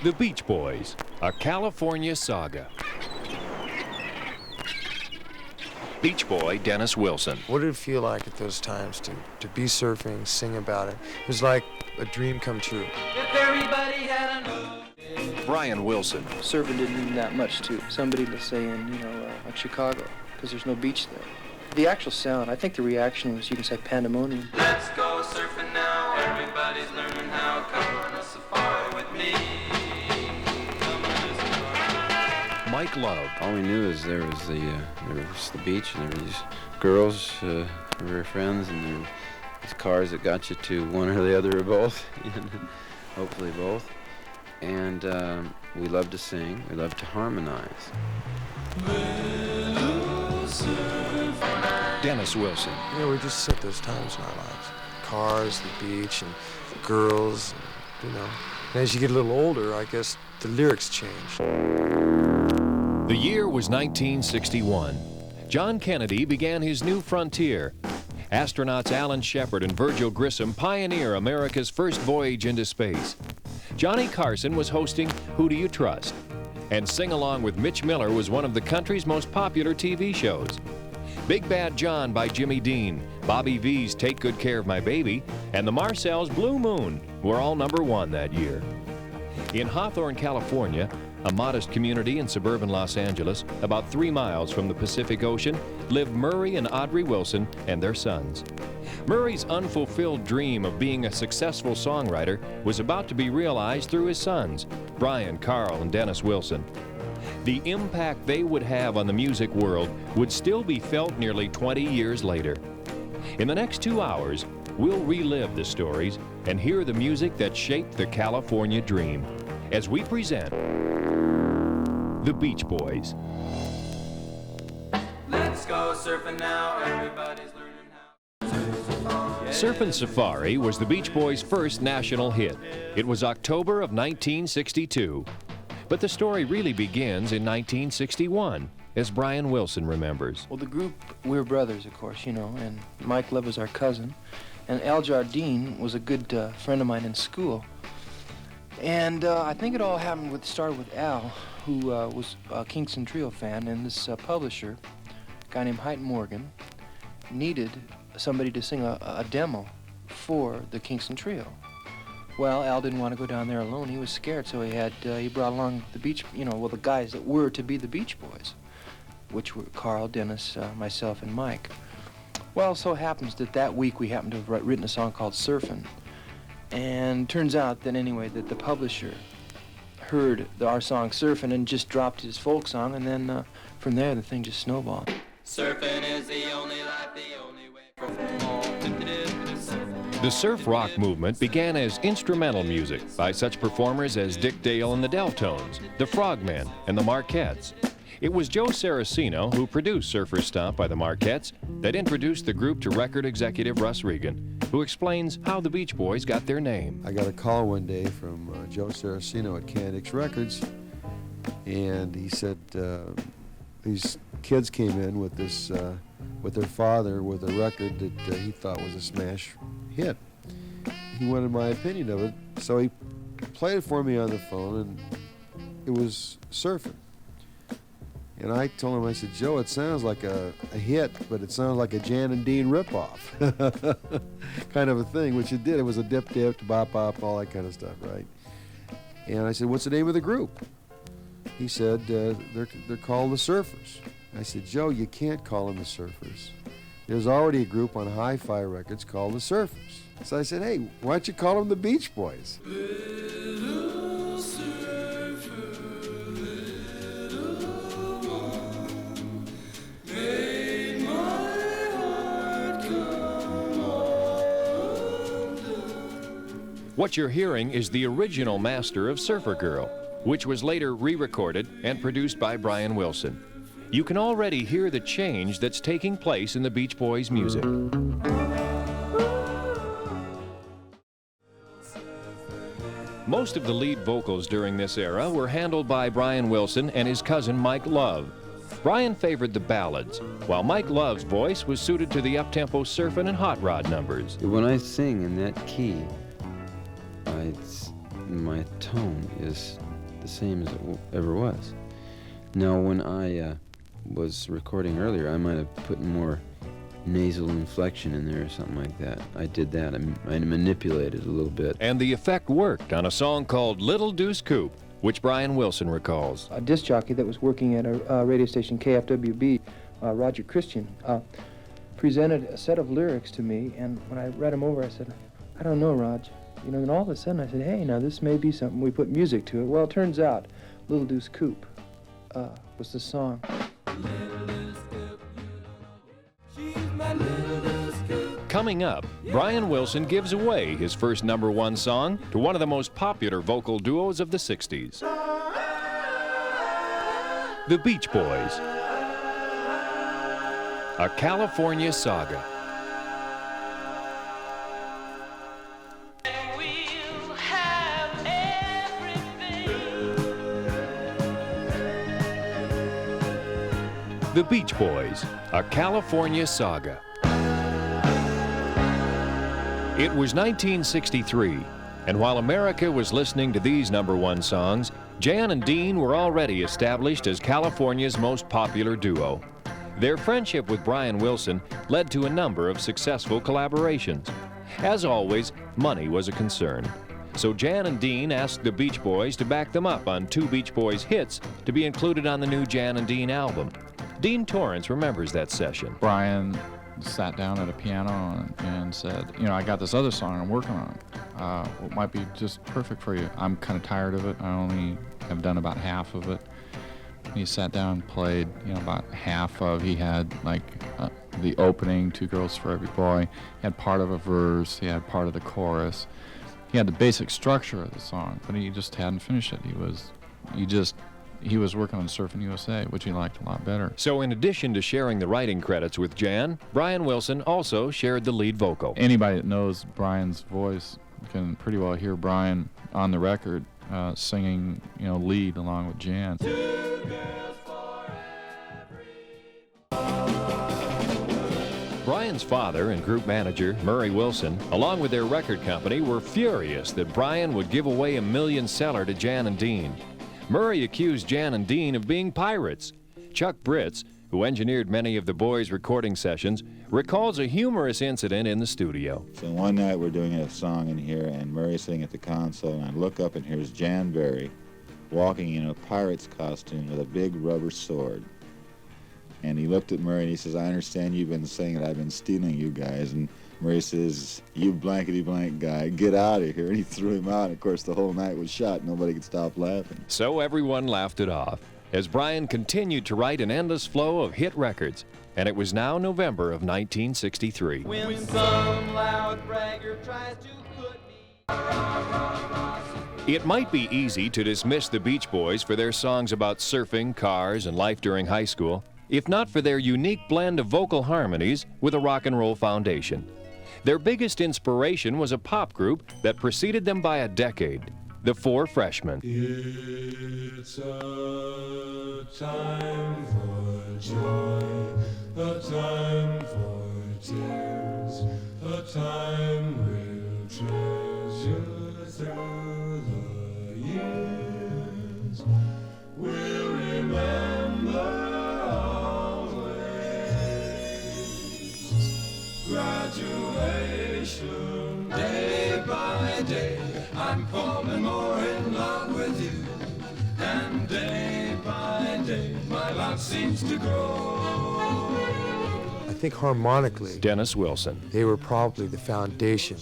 The Beach Boys, a California saga. Beach Boy Dennis Wilson. What did it feel like at those times to be surfing, sing about it? It was like a dream come true. If everybody had Brian Wilson. Surfing didn't mean that much to somebody, let's say, in, like Chicago, because there's no beach there. The actual sound, I think the reaction was, you can say, pandemonium. Let's go surfing now, everybody's learning how. Come on a safari with me. Come on a safari. Mike Love. All we knew is there was the beach, and there were these girls who were friends, and there were these cars that got you to one or the other or both, hopefully both. And we loved to sing, we loved to harmonize. Dennis Wilson. We just set those times in our lives. Cars, the beach, and the girls, and, And as you get a little older, I guess the lyrics change. The year was 1961. John Kennedy began his new frontier. Astronauts Alan Shepard and Virgil Grissom pioneer America's first voyage into space. Johnny Carson was hosting Who Do You Trust? And Sing Along with Mitch Miller was one of the country's most popular TV shows. Big Bad John by Jimmy Dean, Bobby V's Take Good Care of My Baby, and the Marcells' Blue Moon were all #1 that year. In Hawthorne, California, a modest community in suburban Los Angeles, about 3 miles from the Pacific Ocean, lived Murray and Audrey Wilson and their sons. Murray's unfulfilled dream of being a successful songwriter was about to be realized through his sons, Brian, Carl, and Dennis Wilson. The impact they would have on the music world would still be felt nearly 20 years later. In the next 2 hours, we'll relive the stories and hear the music that shaped the California dream as we present The Beach Boys. Let's go surfing now, everybody's learning how. Surfin' Safari was the Beach Boys' first national hit. It was October of 1962. But the story really begins in 1961, as Brian Wilson remembers. Well, the group, we were brothers, of course, and Mike Love was our cousin, and Al Jardine was a good friend of mine in school. And I think it all started with Al, who was a Kingston Trio fan, and this publisher, a guy named Hyde Morgan, needed somebody to sing a demo for the Kingston Trio. Well, Al didn't want to go down there alone. He was scared, so he brought along the the guys that were to be the Beach Boys, which were Carl, Dennis, myself, and Mike. Well, so happens that week we happened to have written a song called Surfin'. And turns out that that the publisher heard our song Surfin' and just dropped his folk song, and then from there the thing just snowballed. Surfing is the only life, the only way from home. The surf rock movement began as instrumental music by such performers as Dick Dale and the Deltones, the Frogmen, and the Marquettes. It was Joe Saraceno, who produced Surfer Stomp by the Marquettes, that introduced the group to record executive Russ Regan, who explains how the Beach Boys got their name. I got a call one day from Joe Saraceno at Candix Records, and he said these kids came in with this, with their father, with a record that he thought was a smash hit. He wanted my opinion of it, so he played it for me on the phone, and it was Surfing. And I told him, I said, Joe, it sounds like a hit, but it sounds like a Jan and Dean ripoff, kind of a thing, which it did. It was a dip, bop, all that kind of stuff, right? And I said, what's the name of the group? He said, they're called the Surfers. I said, Joe, you can't call them the Surfers. There's already a group on Hi-Fi Records called the Surfers. So I said, hey, why don't you call them the Beach Boys? Little surfer, little one, made my heart come undone. What you're hearing is the original master of Surfer Girl, which was later re-recorded and produced by Brian Wilson. You can already hear the change that's taking place in the Beach Boys' music. Most of the lead vocals during this era were handled by Brian Wilson and his cousin Mike Love. Brian favored the ballads, while Mike Love's voice was suited to the up-tempo surfing and hot rod numbers. When I sing in that key, my tone is same as it ever was. Now, when I was recording earlier, I might have put more nasal inflection in there or something like that. I did that. I manipulated a little bit. And the effect worked on a song called Little Deuce Coupe, which Brian Wilson recalls. A disc jockey that was working at a radio station, KFWB, Roger Christian, presented a set of lyrics to me, and when I read them over, I said, I don't know, Rog. You know, and all of a sudden I said, hey, now this may be something. We put music to it. Well, it turns out Little Deuce Coupe was the song. Coming up, Brian Wilson gives away his first #1 song to one of the most popular vocal duos of the 60s. The Beach Boys. A California Saga. We'll have everything. The Beach Boys. A California Saga. It was 1963, and while America was listening to these #1 songs, Jan and Dean were already established as California's most popular duo. Their friendship with Brian Wilson led to a number of successful collaborations. As always, money was a concern. So Jan and Dean asked the Beach Boys to back them up on 2 Beach Boys hits to be included on the new Jan and Dean album. Dean Torrance remembers that session. Brian sat down at a piano and said, you know, I got this other song I'm working on. It might be just perfect for you. I'm kind of tired of it. I only have done about half of it. He sat down and played, you know, about half of, he had like the opening, 2 Girls for Every Boy. He had part of a verse, he had part of the chorus. He had the basic structure of the song, but he just hadn't finished it. He was working on Surfing USA, which he liked a lot better. So in addition to sharing the writing credits with Jan, Brian Wilson also shared the lead vocal. Anybody that knows Brian's voice can pretty well hear Brian on the record singing, you know, lead along with Jan. Brian's father and group manager, Murray Wilson, along with their record company, were furious that Brian would give away a million-seller to Jan and Dean. Murray accused Jan and Dean of being pirates. Chuck Britz, who engineered many of the boys' recording sessions, recalls a humorous incident in the studio. So one night we're doing a song in here, and Murray's sitting at the console, and I look up, and here's Jan Berry walking in a pirate's costume with a big rubber sword. And he looked at Murray, and he says, I understand you've been saying that I've been stealing you guys. And Murray says, you blankety-blank guy, get out of here. And he threw him out. And of course, the whole night was shot. Nobody could stop laughing. So everyone laughed it off as Brian continued to write an endless flow of hit records. And it was now November of 1963. When some loud bragger tries to put me. It might be easy to dismiss the Beach Boys for their songs about surfing, cars, and life during high school, if not for their unique blend of vocal harmonies with a rock and roll foundation. Their biggest inspiration was a pop group that preceded them by a decade, the Four Freshmen. It's a time for joy, a time for tears, a time we'll treasure through the years. We'll remember graduation, day by day, I'm falling more in love with you, and day by day, my love seems to grow. I think harmonically, Dennis Wilson. they were probably the foundation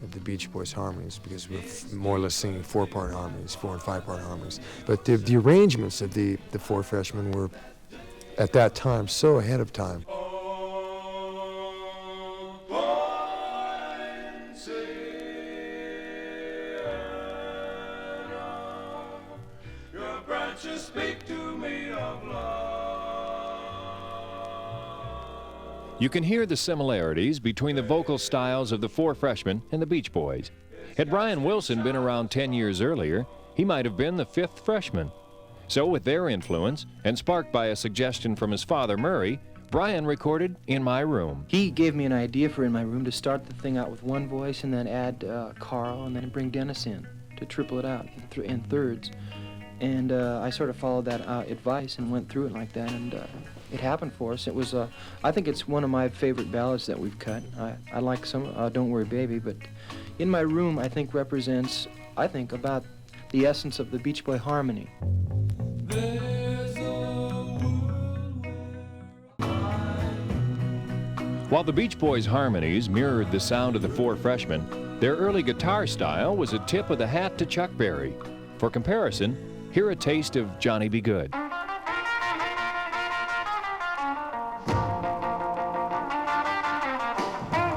of the Beach Boys harmonies, because we're more or less singing 4-part harmonies, 4- and 5-part harmonies. But the arrangements of the Four Freshmen were, at that time, so ahead of time. You can hear the similarities between the vocal styles of the Four Freshmen and the Beach Boys. Had Brian Wilson been around 10 years earlier, he might have been the 5th freshman. So with their influence, and sparked by a suggestion from his father Murray, Brian recorded In My Room. He gave me an idea for In My Room to start the thing out with one voice and then add Carl and then bring Dennis in to triple it out in thirds. And I sort of followed that advice and went through it like that, and it happened for us. It was, I think it's one of my favorite ballads that we've cut. I like some Don't Worry Baby, but In My Room, I think, represents, about the essence of the Beach Boy harmony. While the Beach Boys' harmonies mirrored the sound of the Four Freshmen, their early guitar style was a tip of the hat to Chuck Berry. For comparison, hear a taste of Johnny Be Good.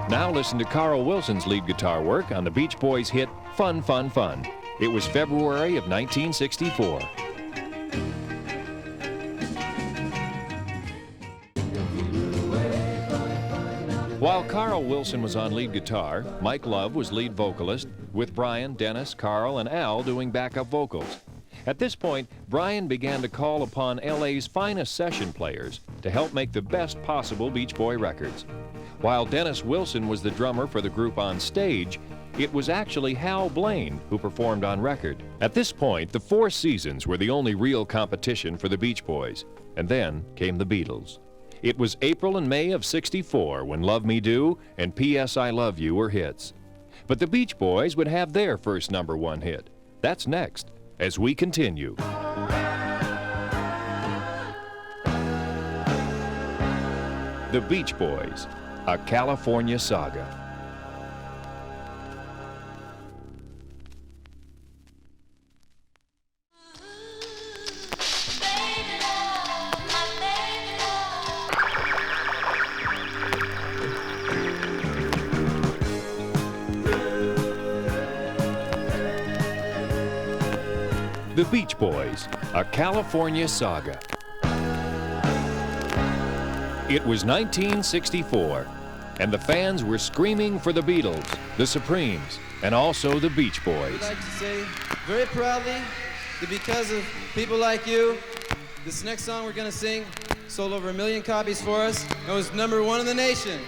Now listen to Carl Wilson's lead guitar work on the Beach Boys' hit Fun, Fun, Fun. It was February of 1964. While Carl Wilson was on lead guitar, Mike Love was lead vocalist, with Brian, Dennis, Carl, and Al doing backup vocals. At this point, Brian began to call upon LA's finest session players to help make the best possible Beach Boy records. While Dennis Wilson was the drummer for the group on stage, it was actually Hal Blaine who performed on record. At this point, the Four Seasons were the only real competition for the Beach Boys, and then came the Beatles. It was April and May of '64 when Love Me Do and P.S. I Love You were hits. But the Beach Boys would have their first #1 hit. That's next, as we continue. The Beach Boys, A California Saga. The Beach Boys, A California Saga. It was 1964, and the fans were screaming for the Beatles, the Supremes, and also the Beach Boys. We'd like to say very proudly that because of people like you, this next song we're going to sing sold over 1 million copies for us and was #1 in the nation.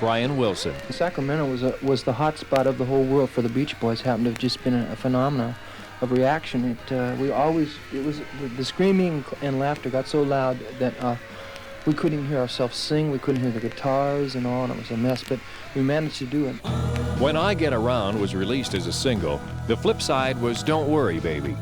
Brian Wilson. Sacramento was the hot spot of the whole world for the Beach Boys. Happened to have just been a phenomenon of reaction. The screaming and laughter got so loud that we couldn't even hear ourselves sing. We couldn't hear the guitars and all, and it was a mess. But we managed to do it. When I Get Around was released as a single, the flip side was Don't Worry Baby.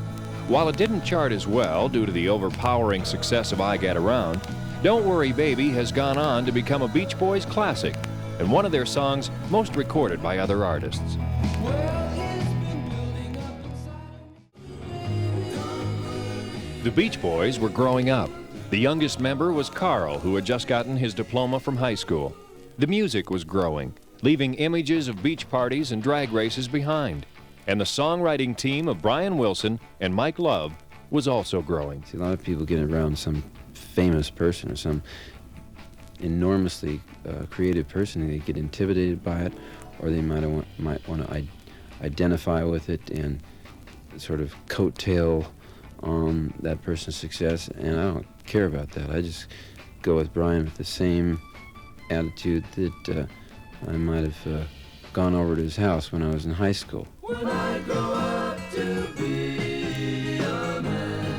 While it didn't chart as well due to the overpowering success of I Get Around, Don't Worry Baby has gone on to become a Beach Boys classic and one of their songs most recorded by other artists. The Beach Boys were growing up. The youngest member was Carl, who had just gotten his diploma from high school. The music was growing, leaving images of beach parties and drag races behind. And the songwriting team of Brian Wilson and Mike Love was also growing. See, a lot of people get around some famous person or some enormously creative person, and they get intimidated by it, or they might want to identify with it and sort of coattail on that person's success, and I don't care about that. I just go with Brian with the same attitude that I might have gone over to his house when I was in high school. When I grow up to be a man.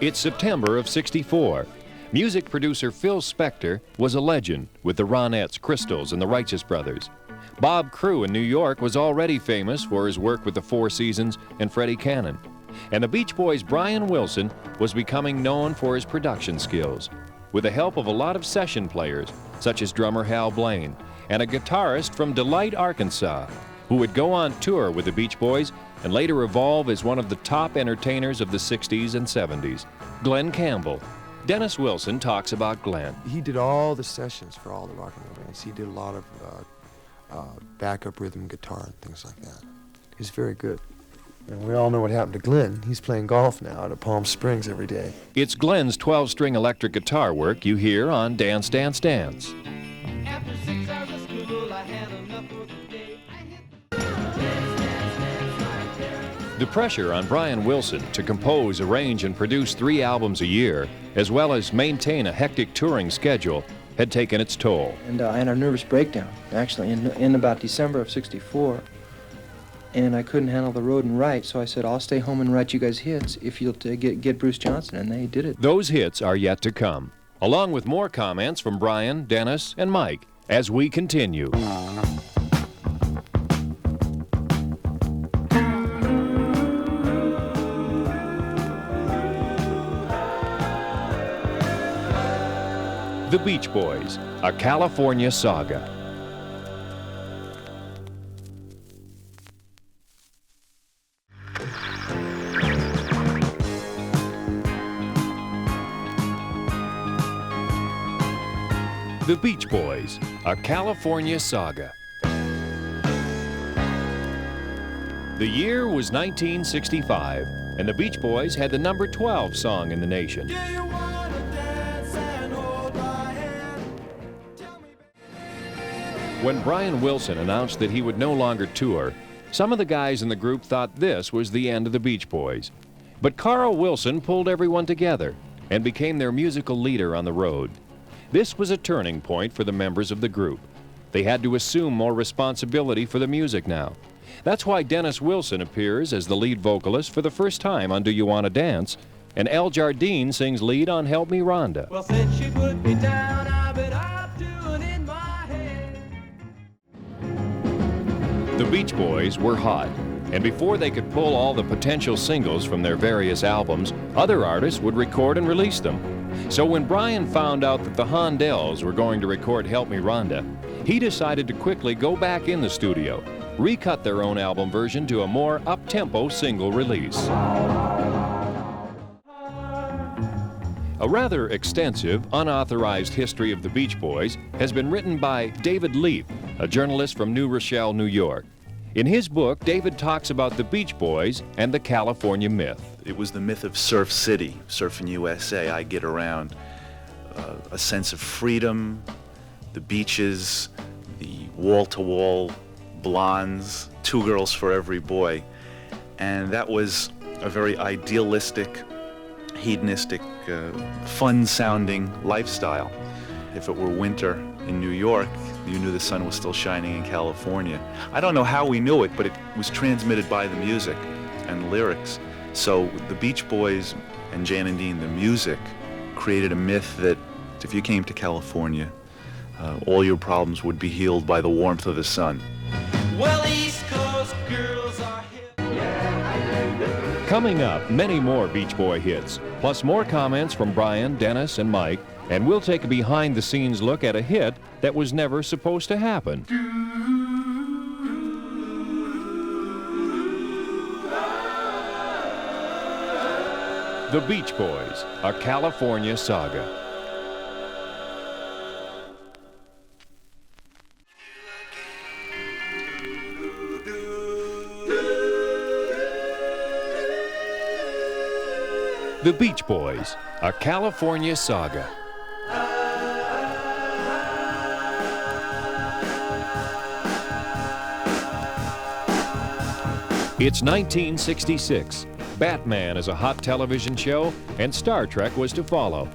It's September of '64. Music producer Phil Spector was a legend with the Ronettes, Crystals, and the Righteous Brothers. Bob Crew in New York was already famous for his work with the Four Seasons and Freddie Cannon. And the Beach Boys' Brian Wilson was becoming known for his production skills. With the help of a lot of session players, such as drummer Hal Blaine, and a guitarist from Delight, Arkansas, who would go on tour with the Beach Boys and later evolve as one of the top entertainers of the '60s and '70s, Glen Campbell. Dennis Wilson talks about Glen. He did all the sessions for all the rock and roll bands. He did a lot of backup rhythm guitar and things like that. He's very good. And we all know what happened to Glen. He's playing golf now out of Palm Springs every day. It's Glen's 12-string electric guitar work you hear on Dance, Dance, Dance. After 6 hours of school, I had enough for the day. The pressure on Brian Wilson to compose, arrange, and produce 3 albums a year, as well as maintain a hectic touring schedule, had taken its toll. And I had a nervous breakdown, actually, in about December of '64. And I couldn't handle the road and write, so I said, I'll stay home and write you guys hits if you'll get Bruce Johnson, and they did it. Those hits are yet to come, along with more comments from Brian, Dennis, and Mike as we continue. The Beach Boys, a California saga. The Beach Boys, a California saga. The year was 1965, and the Beach Boys had the number 12 song in the nation. When Brian Wilson announced that he would no longer tour, some of the guys in the group thought this was the end of the Beach Boys. But Carl Wilson pulled everyone together and became their musical leader on the road. This was a turning point for the members of the group. They had to assume more responsibility for the music now. That's why Dennis Wilson appears as the lead vocalist for the first time on Do You Wanna Dance, and Al Jardine sings lead on Help Me Rhonda. Well, since you put me down, I've been up doing in my head. The Beach Boys were hot, and before they could pull all the potential singles from their various albums, other artists would record and release them. So when Brian found out that the Hondells were going to record Help Me Rhonda, he decided to quickly go back in the studio, recut their own album version to a more up-tempo single release. A rather extensive, unauthorized history of the Beach Boys has been written by David Leaf, a journalist from New Rochelle, New York. In his book, David talks about the Beach Boys and the California myth. It was the myth of Surf City, Surfing USA. I get around a sense of freedom, the beaches, the wall-to-wall blondes, 2 girls for every boy. And that was a very idealistic, hedonistic, fun-sounding lifestyle. If it were winter in New York, you knew the sun was still shining in California. I don't know how we knew it, but it was transmitted by the music and the lyrics. So the Beach Boys and Jan and Dean, the music, created a myth that if you came to California, all your problems would be healed by the warmth of the sun. Well, East Coast girls are here. Coming up, many more Beach Boy hits, plus more comments from Brian, Dennis, and Mike, and we'll take a behind-the-scenes look at a hit that was never supposed to happen. The Beach Boys, a California saga. The Beach Boys, a California saga. It's 1966. Batman is a hot television show, and Star Trek was to follow.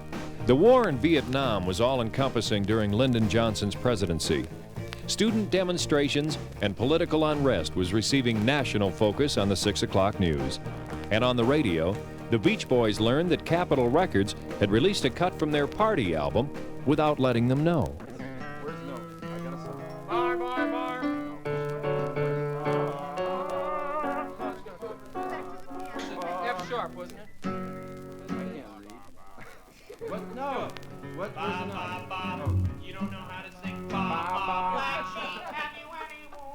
The war in Vietnam was all-encompassing during Lyndon Johnson's presidency. Student demonstrations and political unrest was receiving national focus on the 6 o'clock news. And on the radio, the Beach Boys learned that Capitol Records had released a cut from their Party album without letting them know. Wasn't it? What? No. What was it not? You don't know how to sing ba ba ba. Have you anyone?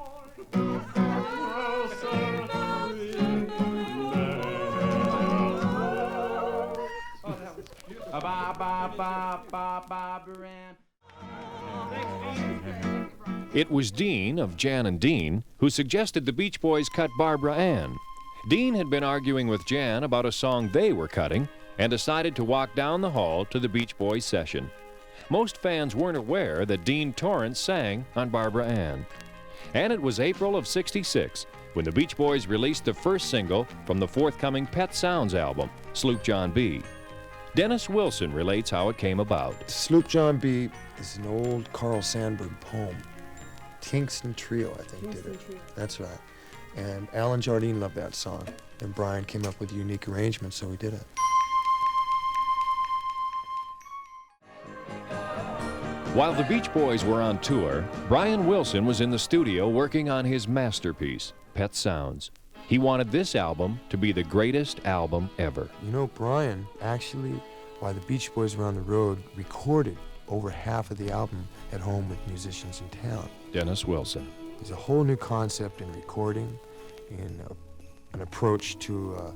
Oh, that was beautiful. Ba ba ba ba ba Baran. It was Dean of Jan and Dean who suggested the Beach Boys cut Barbara Ann. Dean had been arguing with Jan about a song they were cutting and decided to walk down the hall to the Beach Boys session. Most fans weren't aware that Dean Torrance sang on Barbara Ann. And it was April of '66 when the Beach Boys released the first single from the forthcoming Pet Sounds album, Sloop John B. Dennis Wilson relates how it came about. Sloop John B This is an old Carl Sandburg poem. Kingston Trio, I think, did it. That's right. And Alan Jardine loved that song, and Brian came up with a unique arrangement, so we did it. While the Beach Boys were on tour, Brian Wilson was in the studio working on his masterpiece, Pet Sounds. He wanted this album to be the greatest album ever. You know, Brian, actually, while the Beach Boys were on the road, recorded over half of the album at home with musicians in town. Dennis Wilson. There's a whole new concept in recording, in an approach to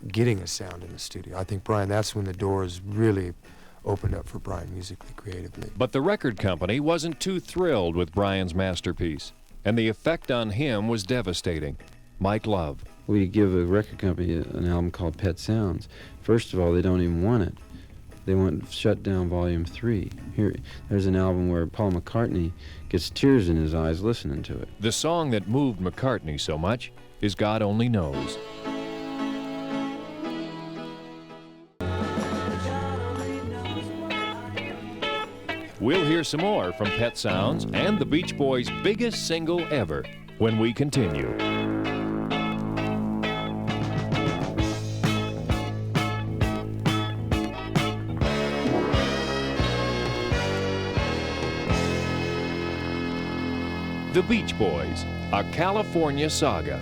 getting a sound in the studio. I think, Brian, that's when the doors really opened up for Brian musically, creatively. But the record company wasn't too thrilled with Brian's masterpiece, and the effect on him was devastating. Mike Love. We give a record company an album called Pet Sounds. First of all, they don't even want it. They want Shut Down Volume 3. Here, there's an album where Paul McCartney gets tears in his eyes listening to it. The song that moved McCartney so much is God Only Knows. We'll hear some more from Pet Sounds and the Beach Boys' biggest single ever when we continue. The Beach Boys, a California saga.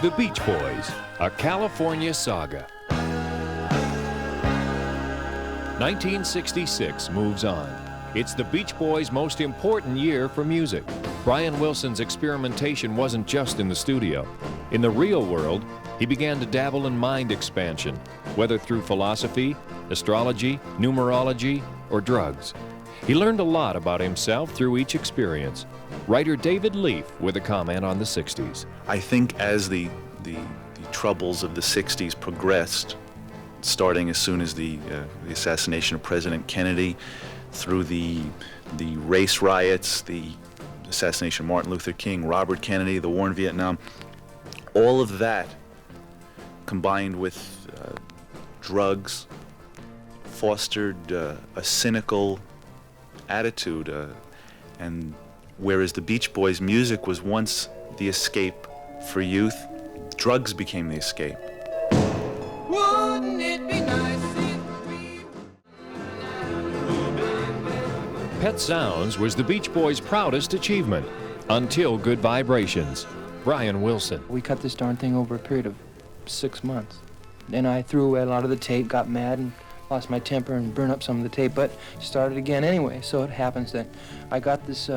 The Beach Boys, a California saga. 1966 moves on. It's the Beach Boys' most important year for music. Brian Wilson's experimentation wasn't just in the studio. In the real world, he began to dabble in mind expansion, whether through philosophy, astrology, numerology, or drugs. He learned a lot about himself through each experience. Writer David Leaf with a comment on the 60s. I think as the troubles of the 60s progressed, starting as soon as the assassination of President Kennedy, through the race riots, the assassination of Martin Luther King, Robert Kennedy, the war in Vietnam, all of that combined with drugs fostered a cynical attitude, and whereas the Beach Boys' music was once the escape for youth, drugs became the escape. Wouldn't it be nice if we... Pet Sounds was the Beach Boys' proudest achievement, until Good Vibrations. Brian Wilson. We cut this darn thing over a period of 6 months. Then I threw away a lot of the tape, got mad, and lost my temper and burned up some of the tape, but started again anyway. So it happens that I got this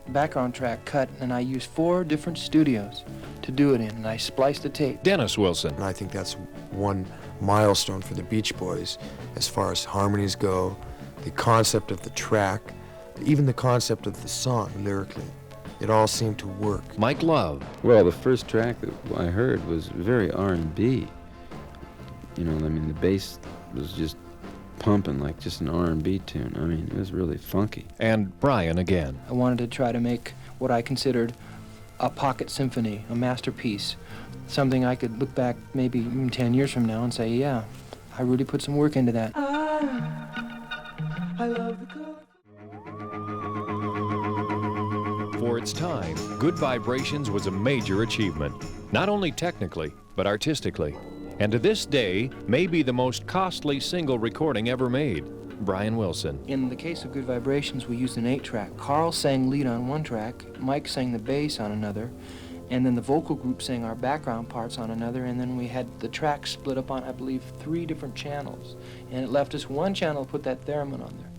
background track cut, and I used 4 different studios to do it in, and I spliced the tape. Dennis Wilson. And I think that's one milestone for the Beach Boys as far as harmonies go, the concept of the track, even the concept of the song lyrically. It all seemed to work. Mike Love. Well, the first track that I heard was very R&B. You know, I mean, the bass was just pumping like just an R&B tune. I mean, it was really funky. And Brian again. I wanted to try to make what I considered a pocket symphony, a masterpiece, something I could look back maybe even 10 years from now and say, yeah, I really put some work into that. I love the color. For its time, Good Vibrations was a major achievement, not only technically, but artistically. And to this day, may be the most costly single recording ever made. Brian Wilson. In the case of Good Vibrations, we used an 8-track. Carl sang lead on one track, Mike sang the bass on another, and then the vocal group sang our background parts on another, and then we had the track split up on, I believe, 3 different channels. And it left us one channel to put that theremin on there.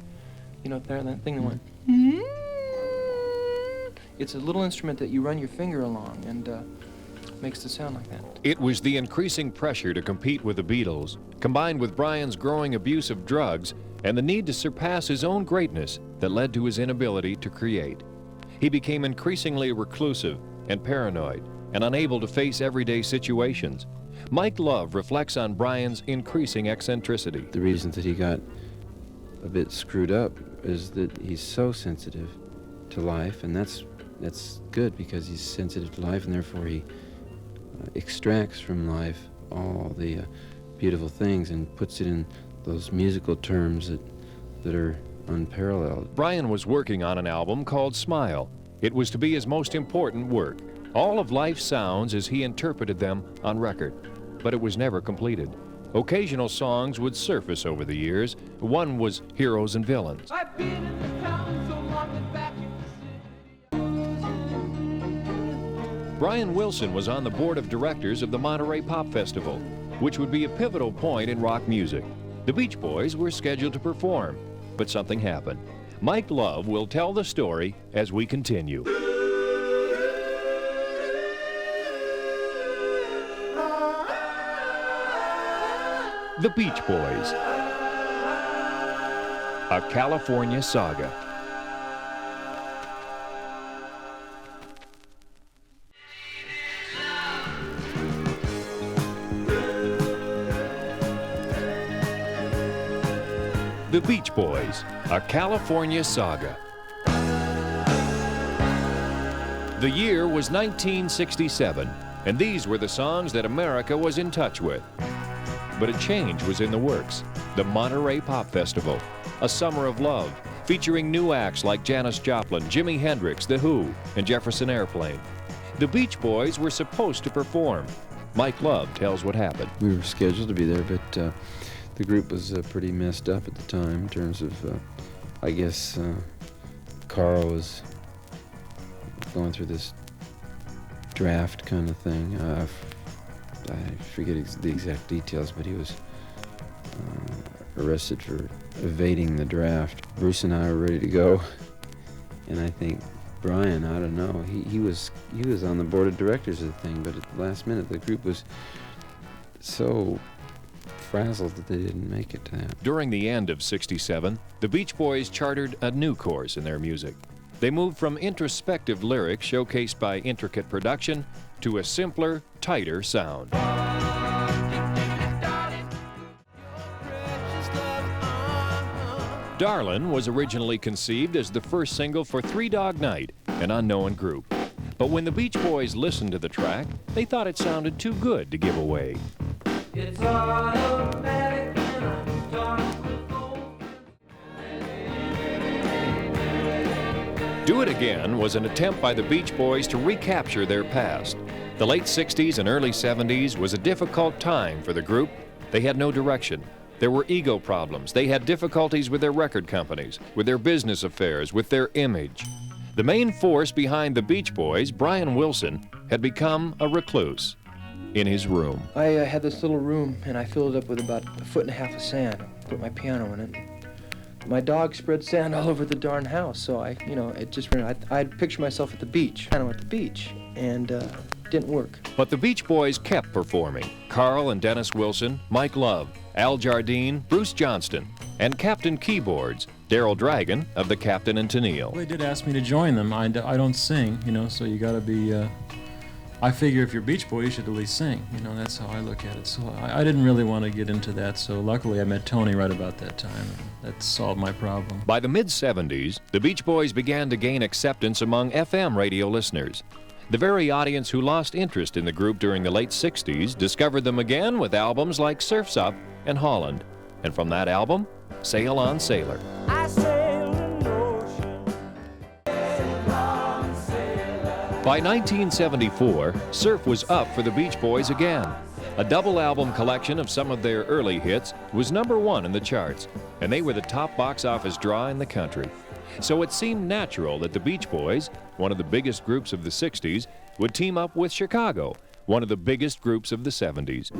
You know, that thing that went... It's a little instrument that you run your finger along and makes the sound like that. It was the increasing pressure to compete with the Beatles, combined with Brian's growing abuse of drugs and the need to surpass his own greatness that led to his inability to create. He became increasingly reclusive and paranoid and unable to face everyday situations. Mike Love reflects on Brian's increasing eccentricity. The reason that he got a bit screwed up is that he's so sensitive to life, and that's good because he's sensitive to life, and therefore he extracts from life all the beautiful things and puts it in those musical terms that are unparalleled. Brian was working on an album called Smile. It was to be his most important work. All of life's sounds as he interpreted them on record. But it was never completed. Occasional songs would surface over the years. One was Heroes and Villains. I've been in the town so long and back in the city. Brian Wilson was on the board of directors of the Monterey Pop Festival, which would be a pivotal point in rock music. The Beach Boys were scheduled to perform, but something happened. Mike Love will tell the story as we continue. The Beach Boys, a California saga. The Beach Boys, a California saga. The year was 1967, and these were the songs that America was in touch with. But a change was in the works. The Monterey Pop Festival, a summer of love, featuring new acts like Janis Joplin, Jimi Hendrix, The Who, and Jefferson Airplane. The Beach Boys were supposed to perform. Mike Love tells what happened. We were scheduled to be there, but the group was pretty messed up at the time in terms of, I guess, Carl was going through this draft kind of thing. I forget the exact details, but he was arrested for evading the draft. Bruce and I were ready to go, and I think Brian, I don't know, he was on the board of directors of the thing, but at the last minute the group was so frazzled that they didn't make it to that. During the end of '67, the Beach Boys chartered a new course in their music. They moved from introspective lyrics showcased by intricate production to a simpler, tighter sound. Darlin' was originally conceived as the first single for Three Dog Night, an unknown group. But when the Beach Boys listened to the track, they thought it sounded too good to give away. It's automatic and I'm dark with gold. Do It Again was an attempt by the Beach Boys to recapture their past. The late 60s and early 70s was a difficult time for the group. They had no direction. There were ego problems. They had difficulties with their record companies, with their business affairs, with their image. The main force behind the Beach Boys, Brian Wilson, had become a recluse in his room. I had this little room, and I filled it up with about 1.5 foot of sand. Put my piano in it. My dog spread sand all over the darn house, so I'd picture myself at the beach, kind of at the beach, and didn't work. But the Beach Boys kept performing. Carl and Dennis Wilson, Mike Love, Al Jardine, Bruce Johnston, and Captain Keyboards, Daryl Dragon of the Captain and Tennille. Well, they did ask me to join them. I don't sing, so you gotta be, I figure if you're Beach Boy, you should at least sing. That's how I look at it. So I didn't really want to get into that, so luckily I met Tony right about that time, and that solved my problem. By the mid-'70s, the Beach Boys began to gain acceptance among FM radio listeners. The very audience who lost interest in the group during the late 60s discovered them again with albums like Surf's Up and Holland. And from that album, Sail On Sailor. I sail an ocean. Sail on, sailor. By 1974, surf was up for the Beach Boys again. A double album collection of some of their early hits was #1 in the charts, and they were the top box office draw in the country. So it seemed natural that the Beach Boys, one of the biggest groups of the 60s, would team up with Chicago, one of the biggest groups of the 70s.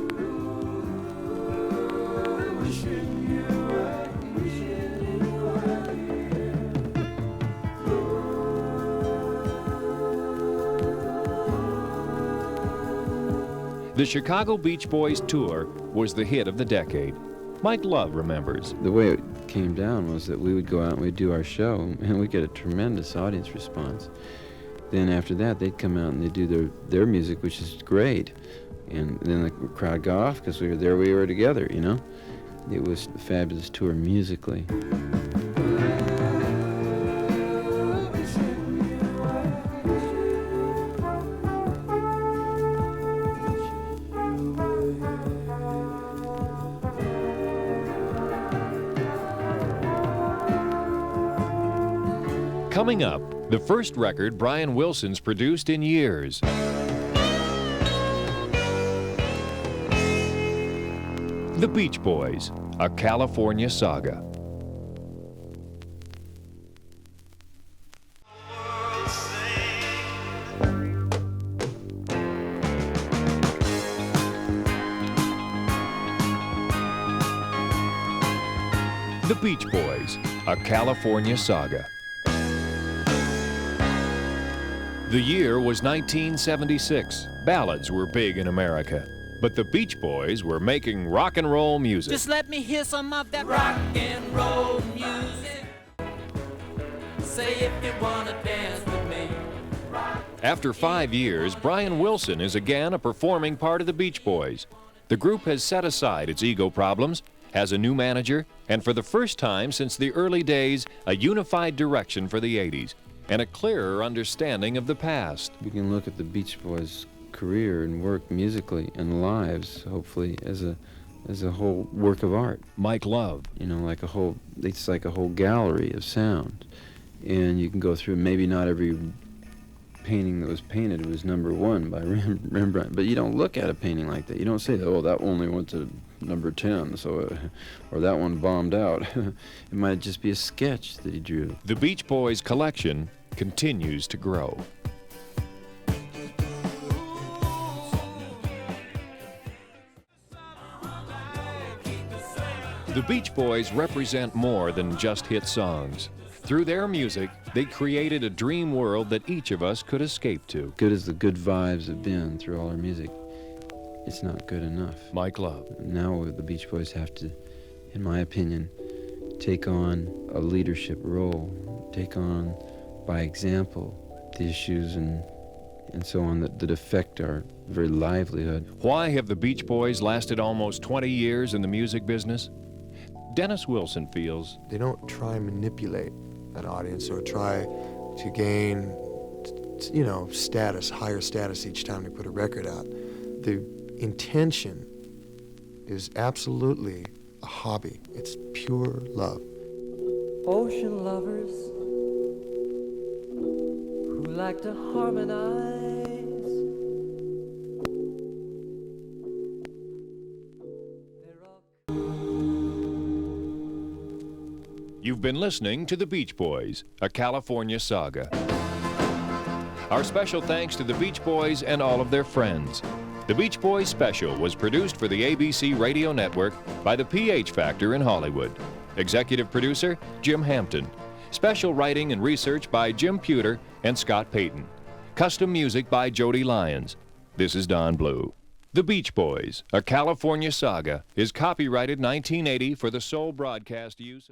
The Chicago Beach Boys tour was the hit of the decade. Mike Love remembers. The way it came down was that we would go out and we'd do our show, and we'd get a tremendous audience response. Then after that, they'd come out and they'd do their music, which is great. And then the crowd got off because we were together, It was a fabulous tour musically. Coming up, the first record Brian Wilson's produced in years. The Beach Boys, a California saga. The Beach Boys, a California saga. The year was 1976. Ballads were big in America, but the Beach Boys were making rock and roll music. Just let me hear some of that rock and roll music. Say if you wanna dance with me. After 5 years, Brian Wilson is again a performing part of the Beach Boys. The group has set aside its ego problems, has a new manager, and for the first time since the early days, a unified direction for the 80s and a clearer understanding of the past. We can look at the Beach Boys' career and work musically and lives, hopefully, as a whole work of art. Mike Love. You know, it's like a whole gallery of sound. And you can go through, maybe not every painting that was painted was #1 by Rembrandt, but you don't look at a painting like that. You don't say, oh, that only went to number 10, so, or that one bombed out. It might just be a sketch that he drew. The Beach Boys collection continues to grow. The Beach Boys represent more than just hit songs. Through their music, they created a dream world that each of us could escape to. Good as the good vibes have been through all our music, it's not good enough. Mike Love. Now the Beach Boys have to, in my opinion, take on a leadership role, take on, by example, the issues and so on that affect our very livelihood. Why have the Beach Boys lasted almost 20 years in the music business? Dennis Wilson feels they don't try and manipulate an audience or try to gain, status, higher status each time they put a record out. The intention is absolutely a hobby. It's pure love. Ocean lovers who like to harmonize. You've been listening to The Beach Boys, a California saga. Our special thanks to the Beach Boys and all of their friends. The Beach Boys Special was produced for the ABC Radio Network by the PH Factor in Hollywood. Executive producer, Jim Hampton. Special writing and research by Jim Pewter and Scott Payton. Custom music by Jody Lyons. This is Don Blue. The Beach Boys, a California saga, is copyrighted 1980 for the sole broadcast use of